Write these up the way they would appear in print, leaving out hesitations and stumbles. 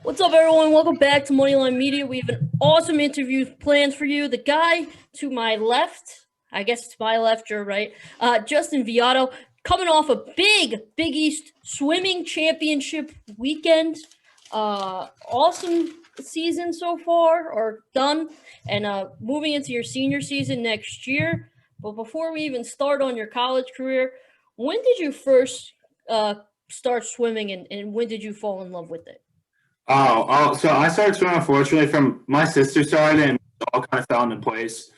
What's up, everyone? Welcome back to Moneyline Media. We have an awesome interview planned for you. The guy to my left, I guess it's my left, you're right, Justin Viotto, coming off a Big East swimming championship weekend. Awesome season so far, or done, and moving into your senior season next year. But before we even start on your college career, when did you first start swimming, and when did you fall in love with it? So I started swimming, unfortunately, from my sister started, and it all kind of fell into place.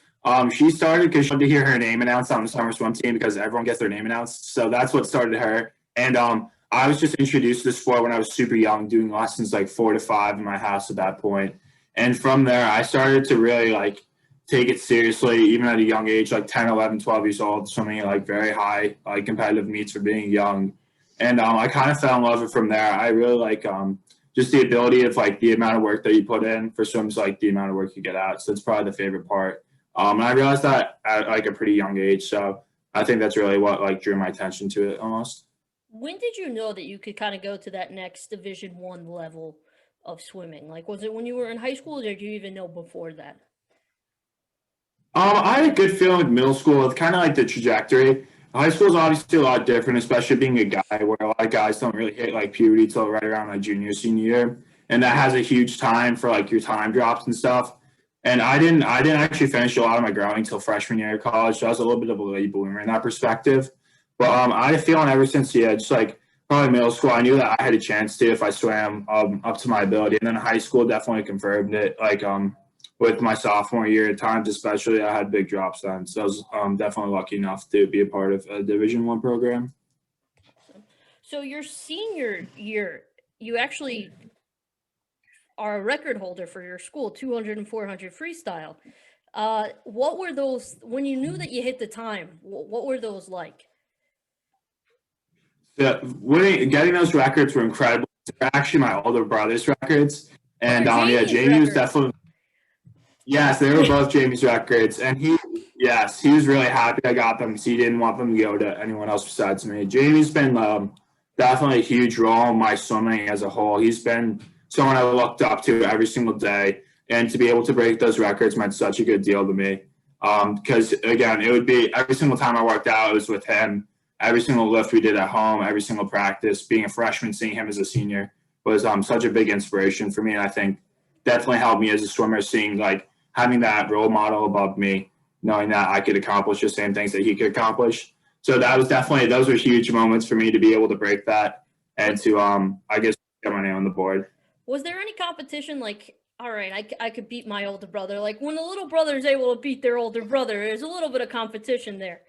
She started because she wanted to hear her name announced on the summer swim team because everyone gets their name announced. So that's what started her. And I was just introduced to the sport when I was super young, doing lessons like 4 to 5 in my house at that point. And from there, I started to really take it seriously, even at a young age, like 10, 11, 12 years old, swimming at very high competitive meets for being young. And I kind of fell in love with it from there. I really just the ability of the amount of work that you put in for swims, the amount of work you get out. So that's probably the favorite part. And I realized that at a pretty young age. So I think that's really what drew my attention to it almost. When did you know that you could kind of go to that next Division One level of swimming? Was it when you were in high school, or did you even know before that? I had a good feeling with middle school. It's kind of like the trajectory. High school is obviously a lot different, especially being a guy, where a lot of guys don't really hit puberty till right around junior, senior year, and that has a huge time for your time drops and stuff. And I didn't actually finish a lot of my growing until freshman year of college, so I was a little bit of a late bloomer in that perspective. But I had a feeling ever since just probably middle school, I knew that I had a chance to if I swam up to my ability, and then high school definitely confirmed it. With my sophomore year at times, especially, I had big drops then. So I was definitely lucky enough to be a part of a Division One program. So your senior year, you actually are a record holder for your school, 200 and 400 freestyle. What were those, when you knew that you hit the time, what were those like? Getting those records were incredible. They're actually my older brother's records. And yeah, Jamie's Jamie was records. definitely. Yes, they were both Jamie's records, and he was really happy I got them because he didn't want them to go to anyone else besides me. Jamie's been definitely a huge role in my swimming as a whole. He's been someone I looked up to every single day, and to be able to break those records meant such a good deal to me. Because again, it would be every single time I worked out, it was with him. Every single lift we did at home, every single practice, being a freshman, seeing him as a senior was such a big inspiration for me, and I think definitely helped me as a swimmer, seeing having that role model above me, knowing that I could accomplish the same things that he could accomplish. So that was those were huge moments for me to be able to break that and to, I guess, get my name on the board. Was there any competition all right, I could beat my older brother? When the little brother is able to beat their older brother, there's a little bit of competition there.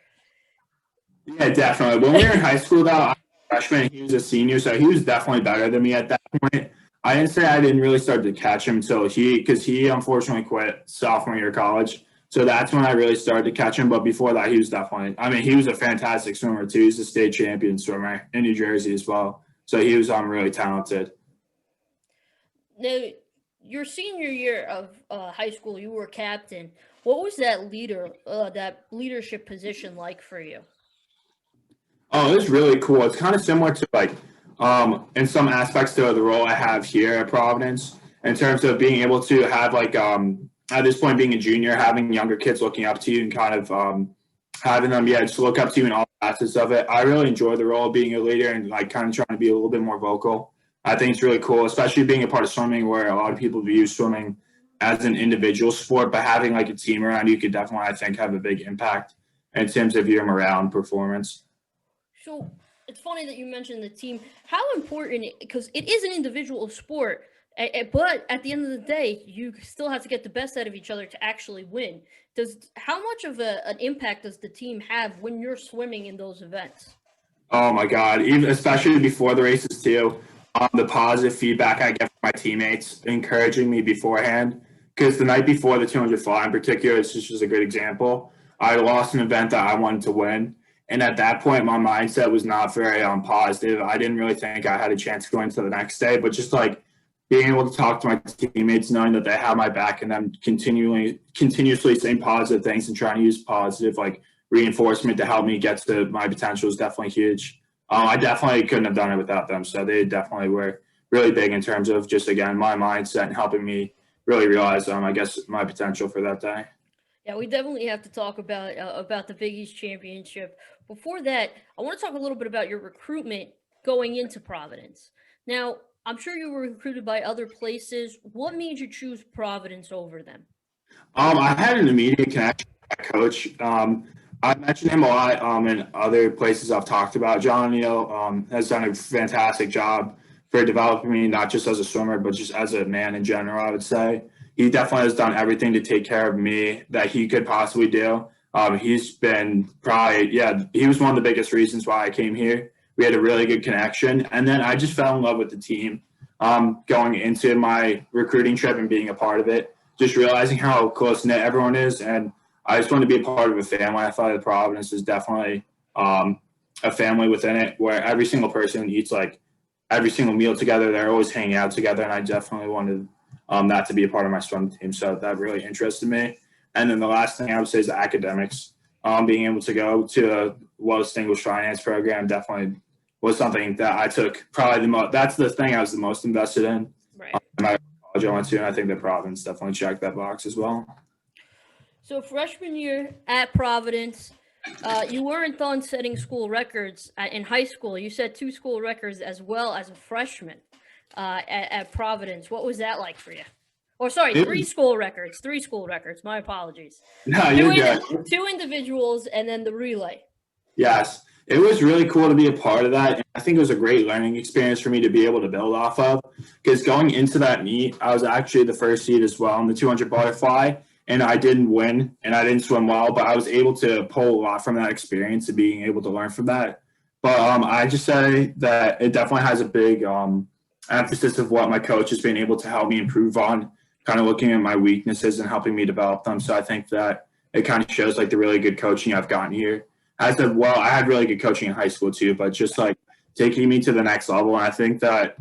Yeah, definitely. When we were in high school, though, I was a freshman, he was a senior, so he was definitely better than me at that point. I didn't say I didn't really start to catch him until because he unfortunately quit sophomore year of college. So that's when I really started to catch him. But before that, he was he was a fantastic swimmer too. He's a state champion swimmer in New Jersey as well. So he was really talented. Now, your senior year of high school, you were captain. What was that leadership position like for you? Oh, it was really cool. It's kind of similar to in some aspects to the role I have here at Providence in terms of being able to have at this point being a junior, having younger kids looking up to you and kind of having them just look up to you in all facets of it. I really enjoy the role of being a leader and kind of trying to be a little bit more vocal. I think it's really cool, especially being a part of swimming where a lot of people view swimming as an individual sport, but having a team around you could definitely, I think, have a big impact in terms of your morale and performance. So it's funny that you mentioned the team. How important, because it is an individual sport, but at the end of the day, you still have to get the best out of each other to actually win. How much of an impact does the team have when you're swimming in those events? Oh my God! Even especially before the races too, the positive feedback I get from my teammates encouraging me beforehand. Because the night before the 200 fly in particular, it's just a great example. I lost an event that I wanted to win. And at that point, my mindset was not very positive. I didn't really think I had a chance going to the next day, but just being able to talk to my teammates, knowing that they have my back and them continuously saying positive things and trying to use positive reinforcement to help me get to my potential is definitely huge. I definitely couldn't have done it without them. So they definitely were really big in terms of just, again, my mindset and helping me really realize, I guess, my potential for that day. Yeah, we definitely have to talk about the Big East Championship. Before that, I want to talk a little bit about your recruitment going into Providence. Now, I'm sure you were recruited by other places. What made you choose Providence over them? I had an immediate connection with my coach. I mentioned him a lot in other places I've talked about. John O'Neill has done a fantastic job for developing me, not just as a swimmer, but just as a man in general, I would say. He definitely has done everything to take care of me that he could possibly do. He's been he was one of the biggest reasons why I came here. We had a really good connection. And then I just fell in love with the team going into my recruiting trip and being a part of it, just realizing how close-knit everyone is. And I just wanted to be a part of a family. I thought that Providence is definitely a family within it where every single person eats like every single meal together. They're always hanging out together. And I definitely wanted that to be a part of my swim team. So that really interested me. And then the last thing I would say is the academics. Being able to go to a well-distinguished finance program definitely was something that I took probably the most. That's the thing I was the most invested in. Right. My college I went to, and I think that Providence definitely checked that box as well. So freshman year at Providence, you weren't done setting school records in high school. You set 2 school records as well as a freshman at Providence. What was that like for you? Or sorry, 3 school records. 3 school records. My apologies. No, you're good. 2 individuals and then the relay. Yes. It was really cool to be a part of that. And I think it was a great learning experience for me to be able to build off of. Because going into that meet, I was actually the first seed as well in the 200 butterfly. And I didn't win and I didn't swim well, but I was able to pull a lot from that experience and being able to learn from that. But I just say that it definitely has a big emphasis of what my coach has been able to help me improve on, kind of looking at my weaknesses and helping me develop them. So I think that it kind of shows like the really good coaching I've gotten here. I had really good coaching in high school too, but just like taking me to the next level. And I think that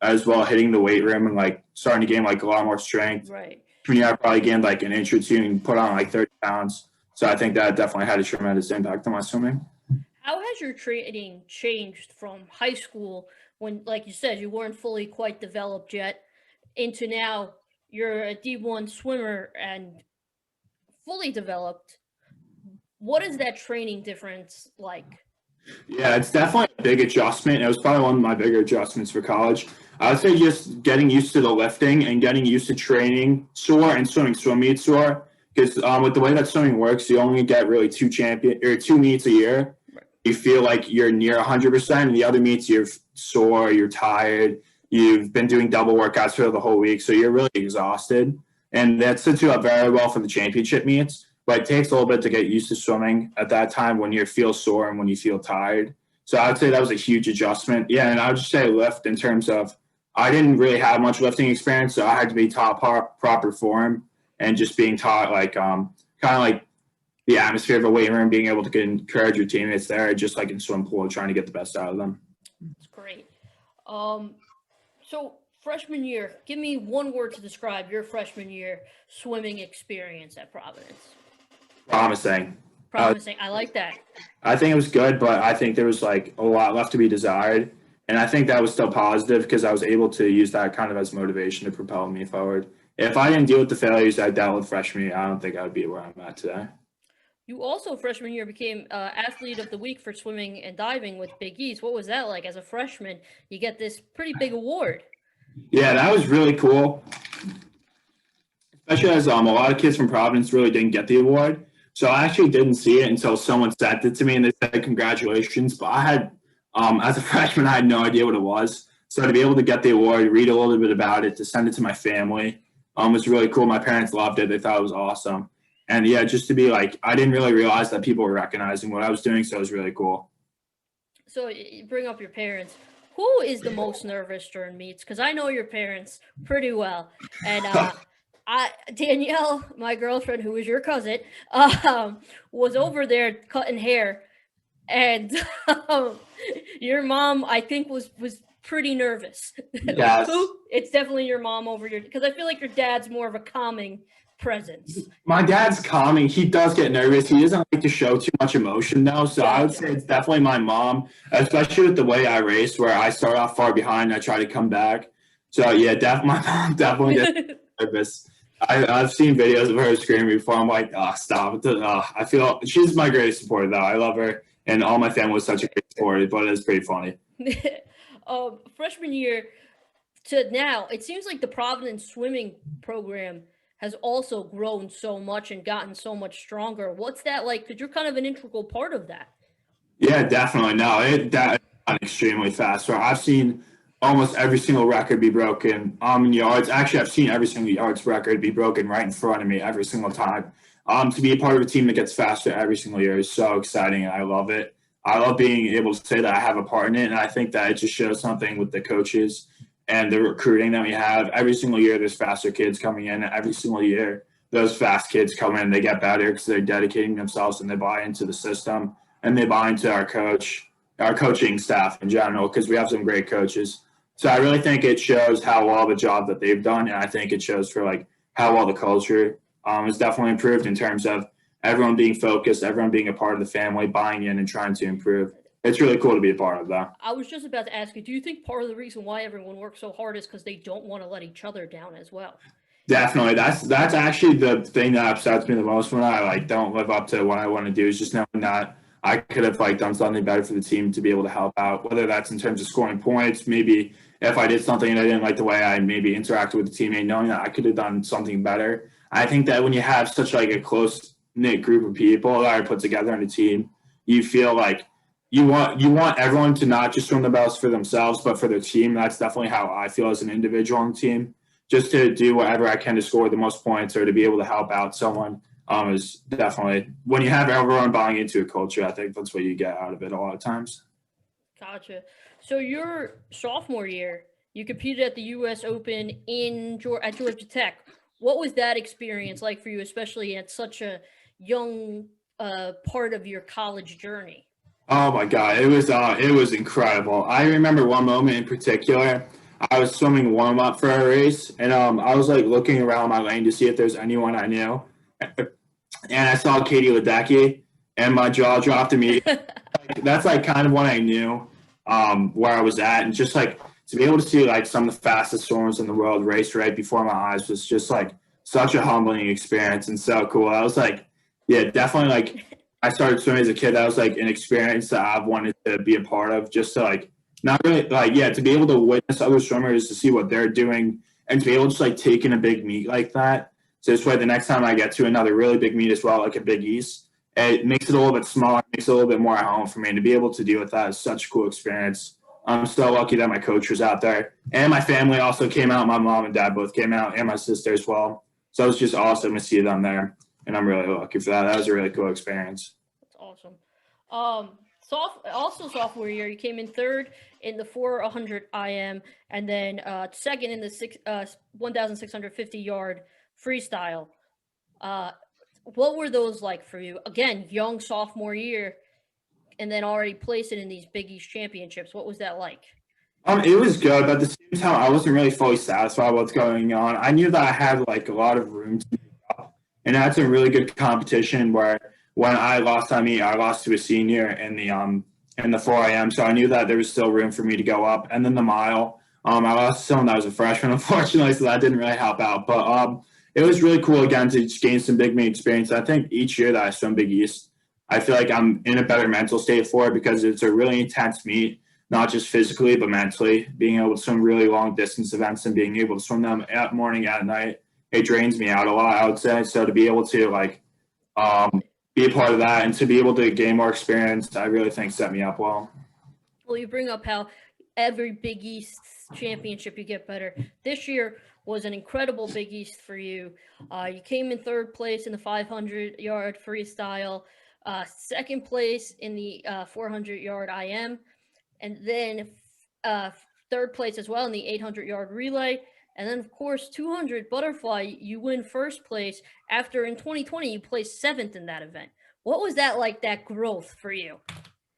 as well, hitting the weight room and like starting to gain like a lot more strength. Right. I probably gained like an inch or 2 and put on like 30 pounds. So I think that definitely had a tremendous impact on my swimming. How has your training changed from high school when, like you said, you weren't fully quite developed yet into now you're a D1 swimmer and fully developed? What is that training difference like? Yeah, it's definitely a big adjustment. It was probably one of my bigger adjustments for college. I would say just getting used to the lifting and getting used to training sore and swimming swim meets sore. Because with the way that swimming works, you only get really 2 meets a year. Right. You feel like you're near 100%, and the other meets you're sore, you're tired, you've been doing double workouts for the whole week, so you're really exhausted. And that sets you up very well for the championship meets. But it takes a little bit to get used to swimming at that time when you feel sore and when you feel tired. So I would say that was a huge adjustment. Yeah, and I would just say lift in terms of I didn't really have much lifting experience, so I had to be taught proper form and just being taught like kind of like the atmosphere of a weight room, being able to encourage your teammates there, just like in swim pool, trying to get the best out of them. That's great. So freshman year, give me one word to describe your freshman year swimming experience at Providence. Promising. I like that. I think it was good, but I think there was like a lot left to be desired. And I think that was still positive because I was able to use that kind of as motivation to propel me forward. If I didn't deal with the failures I dealt with freshman year, I don't think I would be where I'm at today. You also freshman year became athlete of the week for swimming and diving with Big East. What was that like as a freshman? You get this pretty big award. Yeah, that was really cool. Especially as a lot of kids from Providence really didn't get the award. So I actually didn't see it until someone sent it to me and they said, congratulations. But I had, as a freshman, I had no idea what it was. So to be able to get the award, read a little bit about it, to send it to my family was really cool. My parents loved it. They thought it was awesome. And yeah, just to be like, I didn't really realize that people were recognizing what I was doing. So it was really cool. So you bring up your parents. Who is the most nervous during meets? Because I know your parents pretty well. And Danielle, my girlfriend, who is your cousin, was over there cutting hair, and your mom, I think, was pretty nervous. Yes. It's definitely your mom over here, because I feel like your dad's more of a calming presence. My dad's calming. He does get nervous. He doesn't like to show too much emotion, though. So I would say it's definitely my mom, especially with the way I race, where I start off far behind, I try to come back. So yeah, my mom definitely gets nervous. I've seen videos of her screaming before. I'm like, oh, stop. I feel she's my greatest supporter, though. I love her, and all my family was such a great supporter, but it's pretty funny. Freshman year to now, it seems like the Providence swimming program has also grown so much and gotten so much stronger. What's that like? Because you're kind of an integral part of that. Yeah, definitely. No, that gone extremely fast. So I've seen almost every single record be broken in yards. Actually, I've seen every single yards record be broken right in front of me every single time. To be a part of a team that gets faster every single year is so exciting, and I love it. I love being able to say that I have a part in it, and I think that it just shows something with the coaches and the recruiting that we have. Every single year, there's faster kids coming in. Every single year, those fast kids come in, they get better because they're dedicating themselves and they buy into the system and they buy into our coaching staff in general, because we have some great coaches. So I really think it shows how well the job that they've done, and I think it shows for like how well the culture is definitely improved in terms of everyone being focused, everyone being a part of the family, buying in and trying to improve. It's really cool to be a part of that. I was just about to ask you, do you think part of the reason why everyone works so hard is because they don't want to let each other down as well? Definitely. That's actually the thing that upsets me the most when I like don't live up to what I want to do, is just knowing that I could have like done something better for the team to be able to help out, whether that's in terms of scoring points, maybe if I did something and I didn't like the way I maybe interacted with the teammate, knowing that I could have done something better. I think that when you have such like a close knit group of people that are put together in a team, you feel like you want everyone to not just swim the bells for themselves, but for their team. That's definitely how I feel as an individual on the team. Just to do whatever I can to score the most points or to be able to help out someone is definitely, when you have everyone buying into a culture, I think that's what you get out of it a lot of times. Gotcha. So your sophomore year, you competed at the U.S. Open at Georgia Tech. What was that experience like for you, especially at such a young part of your college journey? Oh my God, it was incredible. I remember one moment in particular. I was swimming warm up for a race, and I was like looking around my lane to see if there's anyone I knew, and I saw Katie Ledecky, and my jaw dropped immediately. That's like kind of when I knew where I was at, and just like to be able to see like some of the fastest swimmers in the world race right before my eyes was just like such a humbling experience and so cool. I was like, yeah, definitely like I started swimming as a kid. That was like an experience that I've wanted to be a part of, just to like not really like to be able to witness other swimmers, to see what they're doing, and to be able to just like take in a big meet like that. So this way, the next time I get to another really big meet as well, like a Big East, it makes it a little bit smaller, makes it a little bit more at home for me. And to be able to deal with that is such a cool experience. I'm so lucky that my coach was out there, and my family also came out. My mom and dad both came out, and my sister as well. So it was just awesome to see them there, and I'm really lucky for that. That was a really cool experience. That's awesome. Sophomore year, you came in third in the 400 IM, and then second in the 1,650 yard freestyle. What were those like for you? Again, young sophomore year, and then already placing in these Big East championships. What was that like? It was good, but at the same time, I wasn't really fully satisfied with what's going on. I knew that I had like a lot of room to move up, and that's a really good competition. Where when I lost on me, I lost to a senior in the 4 a.m. So I knew that there was still room for me to go up. And then the mile, I lost to someone that was a freshman, unfortunately, so that didn't really help out. But it was really cool again to just gain some big meet experience. I think each year that I swim Big East, I feel like I'm in a better mental state for it, because it's a really intense meet, not just physically but mentally. Being able to swim really long distance events and being able to swim them at morning, at night, it drains me out a lot, I would say. So to be able to like be a part of that and to be able to gain more experience, I really think set me up well. Well, you bring up how every Big East championship you get better. This year was an incredible Big East for you. You came in third place in the 500-yard freestyle, second place in the 400-yard IM, and then third place as well in the 800-yard relay. And then, of course, 200 butterfly, you win first place after in 2020 you placed seventh in that event. What was that like, that growth for you?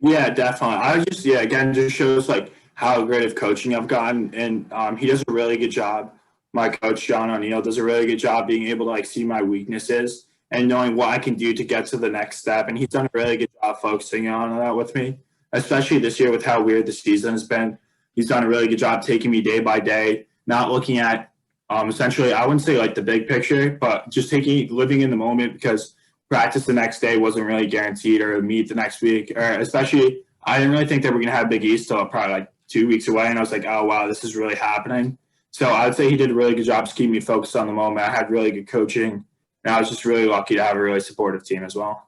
Yeah, definitely. Again, just shows like how great of coaching I've gotten. And he does a really good job. My coach, John O'Neill, does a really good job being able to like see my weaknesses and knowing what I can do to get to the next step. And he's done a really good job focusing on that with me, especially this year with how weird the season has been. He's done a really good job taking me day by day, not looking at essentially, I wouldn't say like the big picture, but just living in the moment, because practice the next day wasn't really guaranteed, or meet the next week, or especially I didn't really think they were going to have Big East till probably like 2 weeks away. And I was like, oh, wow, this is really happening. So I would say he did a really good job just keeping me focused on the moment. I had really good coaching, and I was just really lucky to have a really supportive team as well.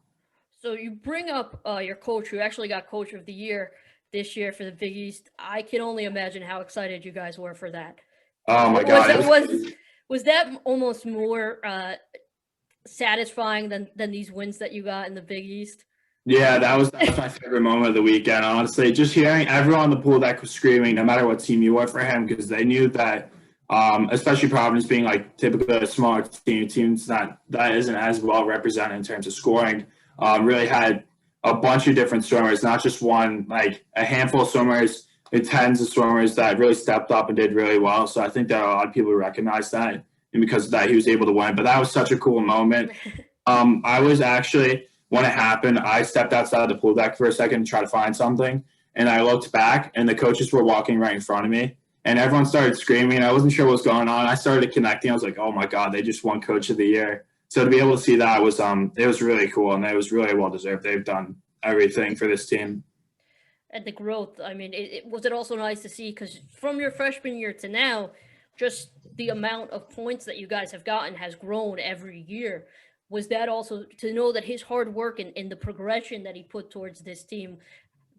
So you bring up your coach, who actually got Coach of the Year this year for the Big East. I can only imagine how excited you guys were for that. Oh my God. Was that almost more satisfying than these wins that you got in the Big East? Yeah, that was my favorite moment of the weekend, honestly. Just hearing everyone on the pool deck was screaming, no matter what team you were, for him, because they knew that, especially Providence being like typically a smaller teams that isn't as well represented in terms of scoring, really had a bunch of different swimmers, not just one, like a handful of swimmers, and tens of swimmers that really stepped up and did really well. So I think that a lot of people recognize that, and because of that, he was able to win. But that was such a cool moment. I was actually, when it happened, I stepped outside the pool deck for a second to try to find something, and I looked back, and the coaches were walking right in front of me, and everyone started screaming. I wasn't sure what was going on. I started connecting. I was like, oh my God, they just won Coach of the Year. So to be able to see that was it was really cool, and it was really well deserved. They've done everything for this team. And the growth, I mean, was it also nice to see, because from your freshman year to now, just the amount of points that you guys have gotten has grown every year. Was that also to know that his hard work and the progression that he put towards this team,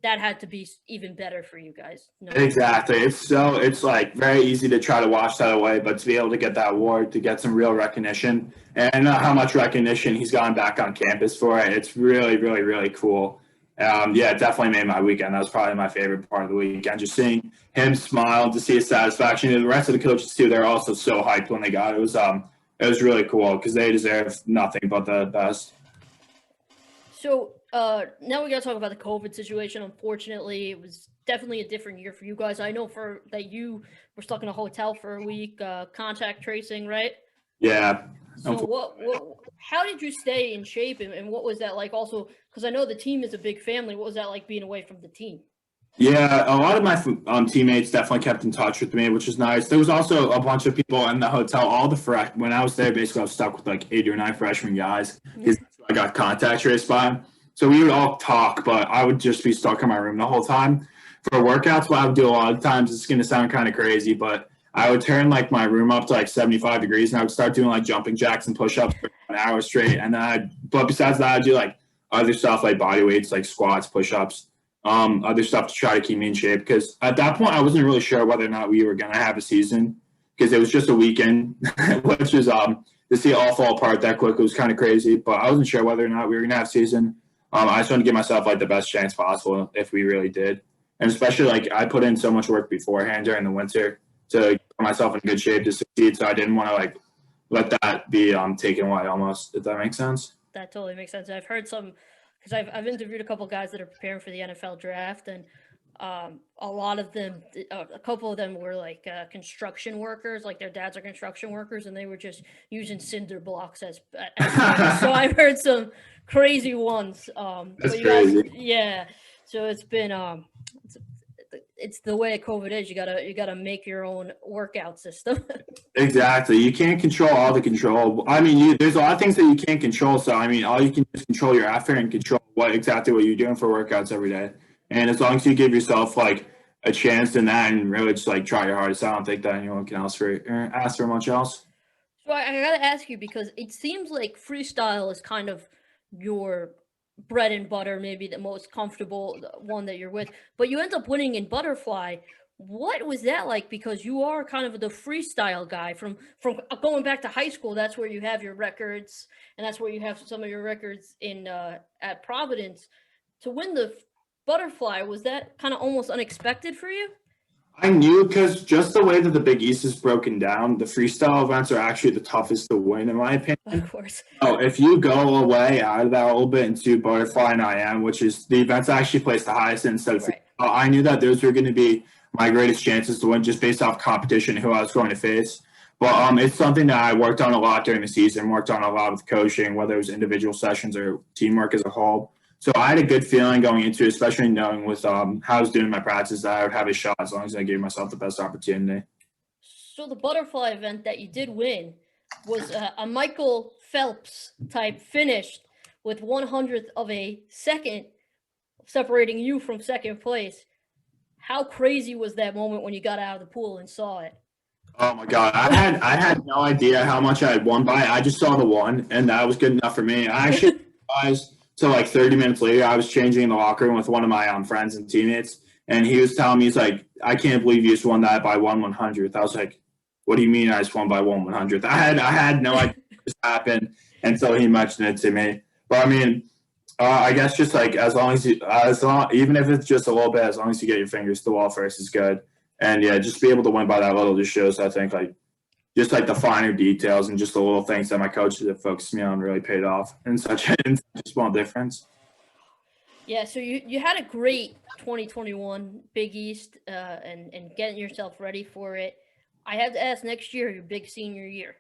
that had to be even better for you guys? Exactly. It's like very easy to try to wash that away, but to be able to get that award, to get some real recognition, and how much recognition he's gotten back on campus for it, it's really, really, really cool. Yeah, it definitely made my weekend. That was probably my favorite part of the weekend, just seeing him smile, to see his satisfaction. And the rest of the coaches too, they're also so hyped when they got it. It was really cool, because they deserve nothing but the best. So now we got to talk about the COVID situation. Unfortunately, it was definitely a different year for you guys. I know that you were stuck in a hotel for a week, contact tracing, right? Yeah. So how did you stay in shape, and what was that like? Also, because I know the team is a big family. What was that like being away from the team? Yeah, a lot of my teammates definitely kept in touch with me, which is nice. There was also a bunch of people in the hotel. When I was there, basically I was stuck with like 8 or 9 freshman guys, because I got contact traced by them. So we would all talk, but I would just be stuck in my room the whole time. For workouts, what I would do a lot of times, it's going to sound kind of crazy, but I would turn like my room up to like 75 degrees, and I would start doing like jumping jacks and push-ups for an hour straight. And then but besides that, I'd do like other stuff like body weights, like squats, push-ups, other stuff to try to keep me in shape. Because at that point, I wasn't really sure whether or not we were going to have a season, because it was just a weekend, which is to see it all fall apart that quick was kind of crazy. But I wasn't sure whether or not we were going to have a season. I just wanted to give myself like the best chance possible if we really did. And especially like I put in so much work beforehand during the winter to put myself in good shape to succeed. So I didn't want to like let that be taken away almost, if that makes sense. That totally makes sense. I've heard some, because I've interviewed a couple guys that are preparing for the NFL draft, and a lot of them, a couple of them were like construction workers, like their dads are construction workers, and they were just using cinder blocks as so I've heard some crazy ones. That's crazy. Yeah. So it's been it's the way COVID is. You gotta make your own workout system. Exactly. You can't control all the control. I mean, there's a lot of things that you can't control. So I mean, all you can do is control your effort and control exactly what you're doing for workouts every day. And as long as you give yourself like a chance in that and really just like try your hardest, I don't think that anyone can ask for much else. So I gotta ask you, because it seems like freestyle is kind of your bread and butter, maybe the most comfortable one that you're with, but you end up winning in butterfly. What was that like? Because you are kind of the freestyle guy from going back to high school. That's where you have your records, and that's where you have some of your records in at Providence. To win the butterfly, was that kind of almost unexpected for you? I knew, because just the way that the Big East is broken down, the freestyle events are actually the toughest to win, in my opinion. Of course. Oh, if you go away out of that a little bit into butterfly and IM, which is the events I actually placed the highest in instead of freestyle, I knew that those were going to be my greatest chances to win, just based off competition, who I was going to face. But it's something that I worked on a lot during the season, worked on a lot with coaching, whether it was individual sessions or teamwork as a whole. So I had a good feeling going into it, especially knowing with how I was doing my practice, that I would have a shot as long as I gave myself the best opportunity. So the butterfly event that you did win was a Michael Phelps type finish with 100th of a second separating you from second place. How crazy was that moment when you got out of the pool and saw it? Oh my God. I had no idea how much I had won by. I just saw the one, and that was good enough for me. I actually realized so like 30 minutes later, I was changing in the locker room with one of my friends and teammates, and he was telling me, he's like, I can't believe you just won that by 1/100th. I was like, what do you mean I just won by 1/100th? I had no idea this happened until he mentioned it to me. But I mean, I guess just like as long as even if it's just a little bit, as long as you get your fingers to the wall first is good. And yeah, just be able to win by that little just shows, I think, like just like the finer details and just the little things that my coaches have focused me on really paid off in such a small difference. Yeah, so you had a great 2021 Big East and getting yourself ready for it. I have to ask, next year, your big senior year,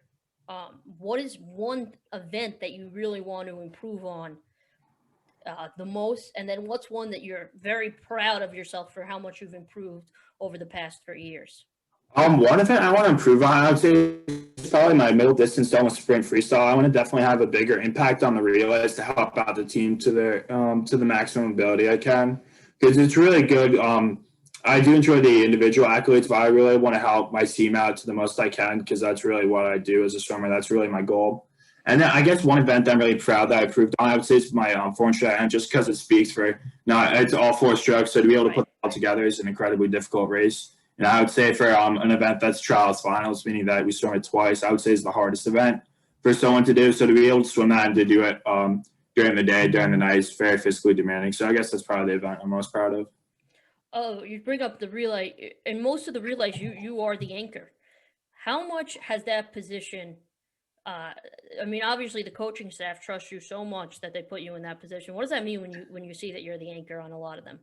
what is one event that you really want to improve on the most? And then what's one that you're very proud of yourself for how much you've improved over the past 3 years? One event I want to improve on, I would say, is probably my middle distance dome sprint freestyle. I want to definitely have a bigger impact on the relays to help out the team to the maximum ability I can, because it's really good. I do enjoy the individual accolades, but I really want to help my team out to the most I can, because that's really what I do as a swimmer. That's really my goal. And then I guess one event that I'm really proud that I improved on, I would say, is my 400 and just because it speaks for it's all four strokes. So to be able to put it all together is an incredibly difficult race. And I would say for an event that's trials finals, meaning that we swim it twice, I would say is the hardest event for someone to do. So to be able to swim that and to do it during the day, during the night is very physically demanding. So I guess that's probably the event I'm most proud of. Oh, you bring up the relay. In most of the relays, you are the anchor. How much has that position? I mean, obviously the coaching staff trusts you so much that they put you in that position. What does that mean when you see that you're the anchor on a lot of them?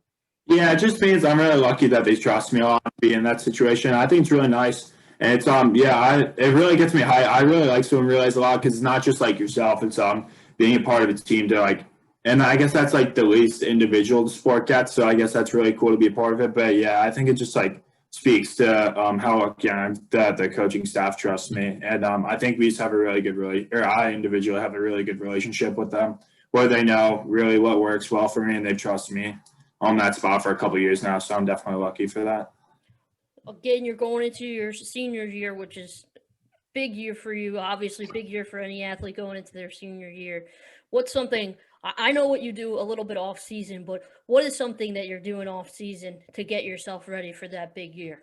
Yeah, it just means I'm really lucky that they trust me a lot to be in that situation. I think it's really nice. And it's it really gets me high. I really like swimming relays a lot because it's not just like yourself. It's being a part of a team to like, and I guess that's like the least individual the sport gets. So I guess that's really cool to be a part of it. But yeah, I think it just like speaks to how lucky I am that the coaching staff trusts me. And I think we just have a really good I individually have a really good relationship with them, where they know really what works well for me and they trust me on that spot for a couple of years now. So I'm definitely lucky for that. Again, you're going into your senior year, which is big year for you. Obviously, big year for any athlete going into their senior year. What's something? I know what you do a little bit off season, but what is something that you're doing off season to get yourself ready for that big year?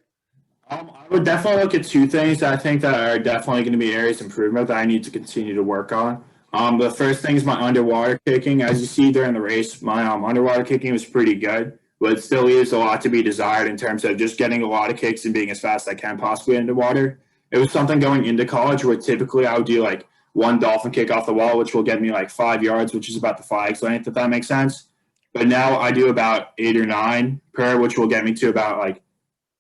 I would definitely look at two things that I think that are definitely going to be areas of improvement that I need to continue to work on. The first thing is my underwater kicking. As you see during the race, my underwater kicking was pretty good, but it still leaves a lot to be desired in terms of just getting a lot of kicks and being as fast as I can possibly underwater. It was something going into college where typically I would do like one dolphin kick off the wall, which will get me like 5 yards, which is about the flag's length, if that makes sense. But now I do about 8 or 9 per, which will get me to about like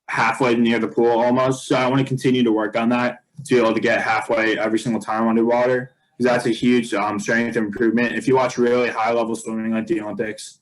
halfway near the pool almost. So I want to continue to work on that to be able to get halfway every single time underwater, because that's a huge strength improvement. If you watch really high level swimming like the Olympics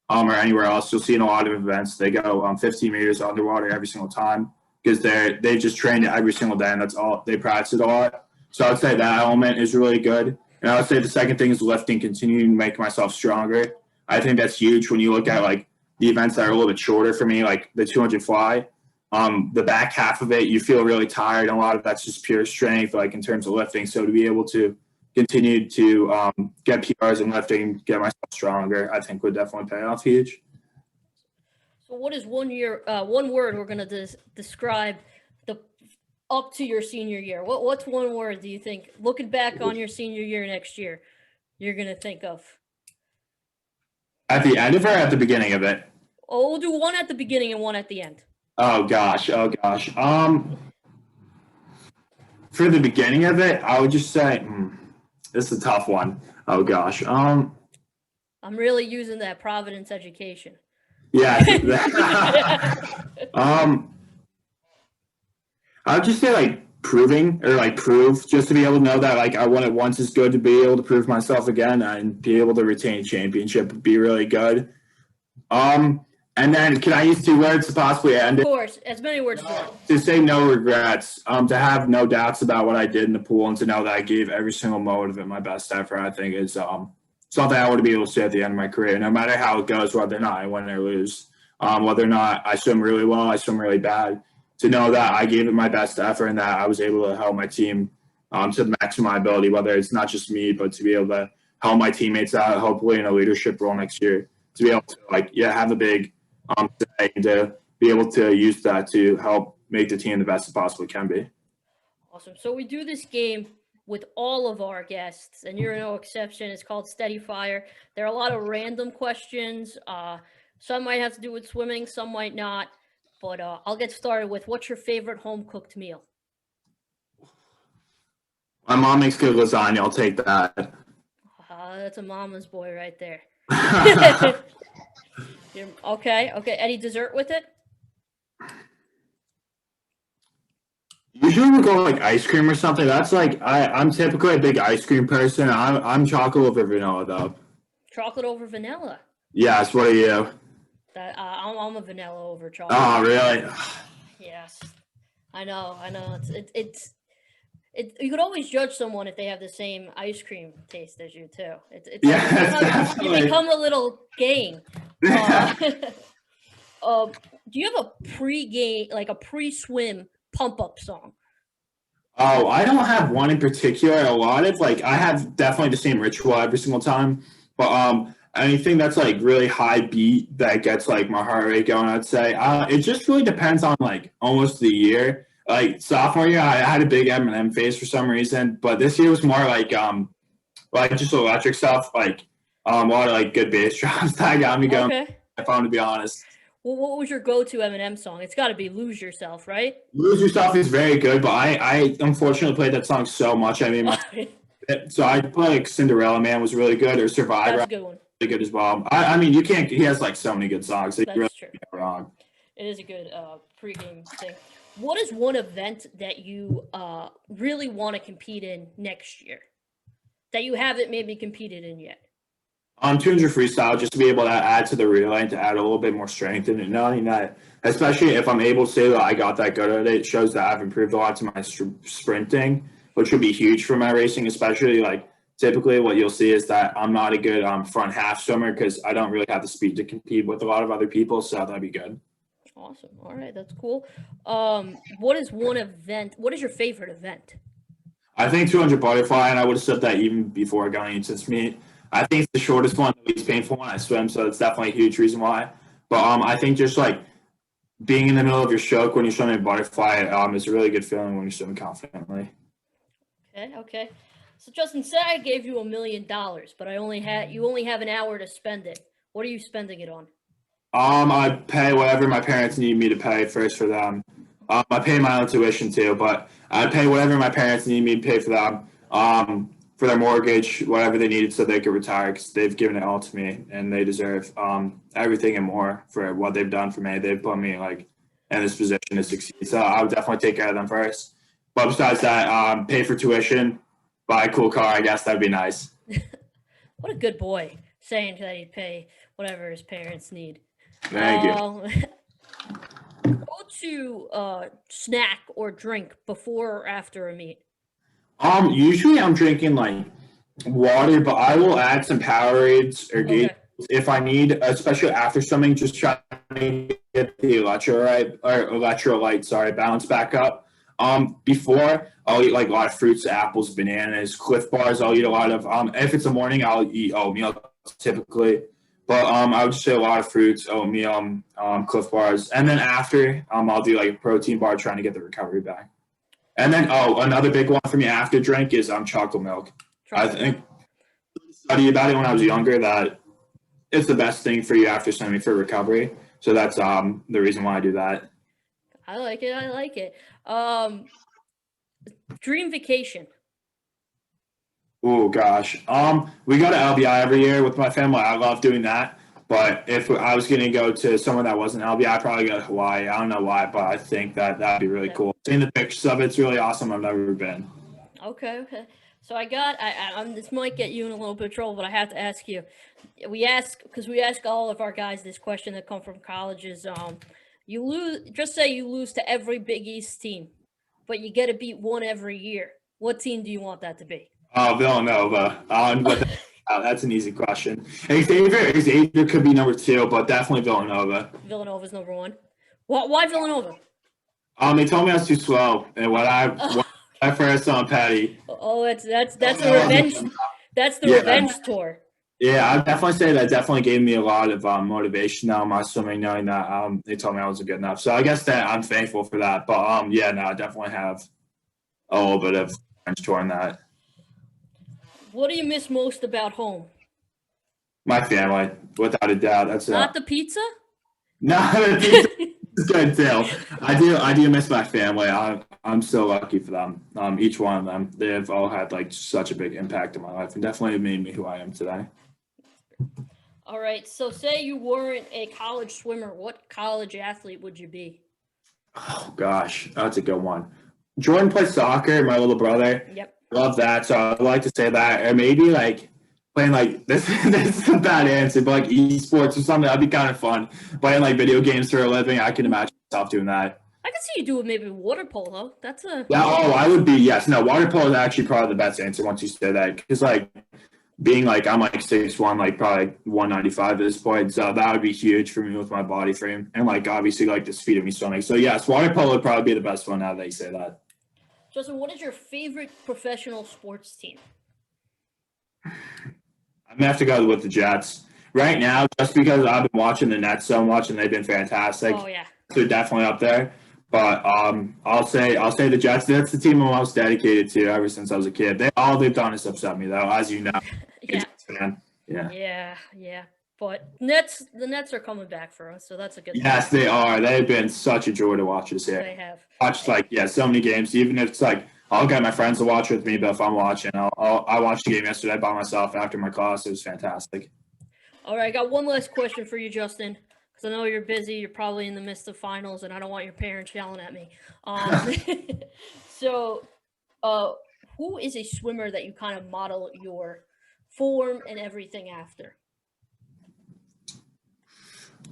or anywhere else, you'll see in a lot of events they go 15 meters underwater every single time because they just train it every single day and that's all they practice it a lot. So I would say that element is really good. And I would say the second thing is lifting, continuing to make myself stronger. I think that's huge when you look at like the events that are a little bit shorter for me, like the 200 fly. The back half of it, you feel really tired. And a lot of that's just pure strength, like in terms of lifting. So to be able to continue to get PRs and lifting, get myself stronger, I think would definitely pay off huge. So, what is one word we're going to describe the up to your senior year? What's one word do you think, looking back on your senior year next year, you're going to think of? At the end of it or at the beginning of it? Oh, we'll do one at the beginning and one at the end. Oh gosh. For the beginning of it, I would just say this is a tough one. Oh gosh. I'm really using that Providence education. Yeah. I would just say like proving or like prove, just to be able to know that like I won it once is good, to be able to prove myself again and be able to retain a championship would be really good. And then can I use 2 words to possibly end Of it? course, as many words as you want. To say no regrets, to have no doubts about what I did in the pool, and to know that I gave every single moment of it my best effort, I think is something I want to be able to say at the end of my career, no matter how it goes, whether or not I win or lose, whether or not I swim really well, I swim really bad. To know that I gave it my best effort and that I was able to help my team to the maximum of my ability, whether it's not just me, but to be able to help my teammates out, hopefully in a leadership role next year, to be able to have a big say and to be able to use that to help make the team the best it possibly can be. Awesome. So we do this game with all of our guests, and you're no exception. It's called Steady Fire. There are a lot of random questions. Some might have to do with swimming, some might not. But I'll get started with, what's your favorite home cooked meal? My mom makes good lasagna. I'll take that. That's a mama's boy right there. Okay. Any dessert with it? Usually we go like ice cream or something. That's like I'm typically a big ice cream person. I'm chocolate over vanilla though. Chocolate over vanilla. Yes. What are you? I'm a vanilla over chocolate. Oh, really? Yes, I know. It's you could always judge someone if they have the same ice cream taste as you too. You become a little game. Do you have a pre-game, like a pre-swim pump-up song? Oh, I don't have one in particular. A lot of I have definitely the same ritual every single time, but anything that's like really high beat that gets like my heart rate going, I'd say it just really depends on like almost the year. Like sophomore year, I had a big Eminem phase for some reason, but this year was more like just electric stuff, like a lot of like good bass drops that got me going. Okay. If I'm to be honest. Well, what was your go-to Eminem song? It's got to be "Lose Yourself," right? "Lose Yourself" is very good, but I unfortunately played that song so much. I mean, so I play like "Cinderella Man" was really good, or "Survivor." That's a good one. Really good as well. I mean, you can't. He has like so many good songs. That's really true. Wrong. It is a good pregame thing. What is one event that you really want to compete in next year that you haven't maybe competed in yet? 200 freestyle, just to be able to add to the relay and to add a little bit more strength in it. Knowing that, especially if I'm able to say that I got that good at it, shows that I've improved a lot to my sprinting, which would be huge for my racing. Especially like typically what you'll see is that I'm not a good front half swimmer because I don't really have the speed to compete with a lot of other people. So that'd be good. Awesome. All right, that's cool. What is your favorite event? I think 200 butterfly, and I would have said that even before going into this meet. I think it's the shortest one, the least painful one I swim, so it's definitely a huge reason why. But I think just like being in the middle of your stroke when you're swimming butterfly is a really good feeling when you're swimming confidently. Okay. So Justin, say I gave you $1 million, but you only have an hour to spend it. What are you spending it on? I pay whatever my parents need me to pay first for them. I pay my own tuition too, but I pay whatever my parents need me to pay for them. For their mortgage, whatever they needed so they could retire, because they've given it all to me and they deserve everything and more for what they've done for me. They've put me like in this position to succeed. So I would definitely take care of them first. But besides that, pay for tuition, buy a cool car, I guess that'd be nice. What a good boy, saying that he'd pay whatever his parents need. Thank you. Go to snack or drink before or after a meet? Usually I'm drinking like water, but I will add some Powerades or Gatorade if I need, especially after swimming, just trying to get the electrolyte balance back up. Before I'll eat like a lot of fruits, apples, bananas, Cliff Bars. I'll eat a lot of if it's the morning, I'll eat oatmeal typically. But I would just say a lot of fruits, oatmeal, Cliff Bars, and then after I'll do like a protein bar, trying to get the recovery back. And then, another big one for me after drink is chocolate milk. I think I studied about it when I was younger that it's the best thing for you after swimming for recovery. So that's the reason why I do that. I like it. Dream vacation. Oh gosh, we go to LBI every year with my family. I love doing that. But if I was going to go to somewhere that wasn't LBI, I'd probably go to Hawaii. I don't know why, but I think that'd be really cool. Seeing the pictures of it's really awesome. I've never been. Okay. So this might get you in a little bit of trouble, but I have to ask you. We ask all of our guys this question that come from colleges. You lose. Just say you lose to every Big East team, but you get to beat one every year. What team do you want that to be? Villanova. That's an easy question. Xavier could be number 2, but definitely Villanova. Villanova's number 1. Why Villanova? They told me I was too slow, and when I first saw Patty. Oh, that's a revenge. That's the revenge tour. Yeah, I definitely say that definitely gave me a lot of motivation now in my swimming, knowing that they told me I wasn't good enough. So I guess that I'm thankful for that. But I definitely have a little bit of revenge tour on that. What do you miss most about home? My family, without a doubt. That's not the pizza. No, the pizza is good too. I do miss my family. I'm so lucky for them. Each one of them, they've all had like such a big impact in my life, and definitely made me who I am today. All right. So, say you weren't a college swimmer, what college athlete would you be? Oh gosh, that's a good one. Jordan plays soccer. My little brother. Yep. Love that. So I'd like to say that, or maybe like playing like this. This is a bad answer, but like esports or something. That'd be kind of fun. Playing like video games for a living. I can imagine myself doing that. I could see you do it maybe water polo. That's a I would be yes. No, water polo is actually probably the best answer once you say that, because like being like I'm like 6'1", like probably 195 at this point. So that would be huge for me with my body frame and like obviously like the speed of me swimming. So yes, water polo would probably be the best one now that you say that. Justin, what is your favorite professional sports team? I'm gonna have to go with the Jets right now, just because I've been watching the Nets so much and they've been fantastic. Oh yeah, they're definitely up there. But I'll say the Jets. That's the team I'm most dedicated to ever since I was a kid. All they've done is upset me though, as you know. Yeah. But the Nets are coming back for us, so that's a good thing. Yes, they are. They've been such a joy to watch this year. They have. Watched so many games. Even if it's like I'll get my friends to watch with me, but if I'm watching, I watched the game yesterday by myself after my class. It was fantastic. All right, I got one last question for you, Justin, because I know you're busy. You're probably in the midst of finals, and I don't want your parents yelling at me. So, who is a swimmer that you kind of model your form and everything after?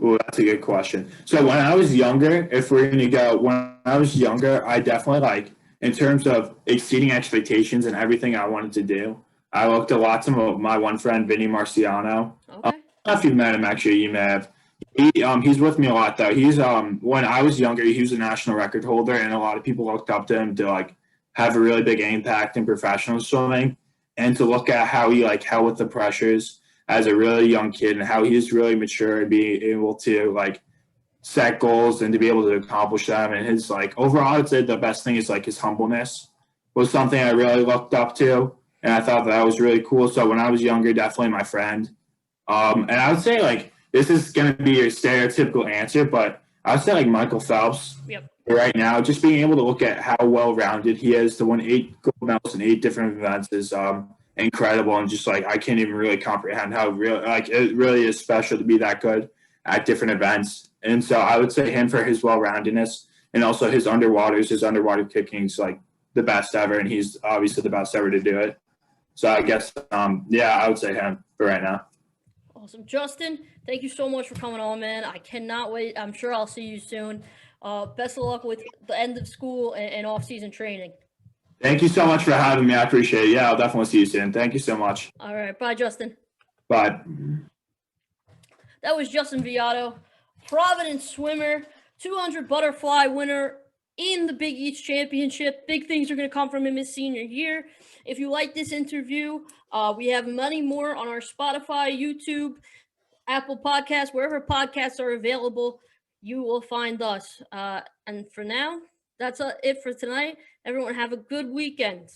Oh, that's a good question. So when I was younger, when I was younger, I definitely in terms of exceeding expectations and everything I wanted to do, I looked a lot to my one friend, Vinny Marciano. Okay. I don't know if you've met him, actually. You may have. He's with me a lot, though. He's when I was younger, he was a national record holder, and a lot of people looked up to him to have a really big impact in professional swimming, and to look at how he held with the pressures as a really young kid and how he's really mature and being able to set goals and to be able to accomplish them. And his overall, I'd say the best thing is his humbleness was something I really looked up to, and I thought that was really cool. So when I was younger, definitely my friend. And I would say this is going to be your stereotypical answer, but I would say Michael Phelps. Yep. Right now, just being able to look at how well-rounded he is to win 8 gold medals in 8 different events is incredible, and just I can't even really comprehend how it really is special to be that good at different events. And so I would say him for his well-roundedness, and also his underwater kicking is the best ever, and he's obviously the best ever to do it. So I guess I would say him for right now. Awesome. Justin, thank you so much for coming on, man. I cannot wait. I'm sure I'll see you soon. Best of luck with the end of school and off-season training. Thank you so much for having me. I appreciate it. Yeah, I'll definitely see you soon. Thank you so much. All right. Bye, Justin. Bye. That was Justin Viotto, Providence swimmer, 200 butterfly winner in the Big East Championship. Big things are going to come from him his senior year. If you like this interview, we have many more on our Spotify, YouTube, Apple Podcasts, wherever podcasts are available, you will find us. And for now, that's it for tonight. Everyone have a good weekend.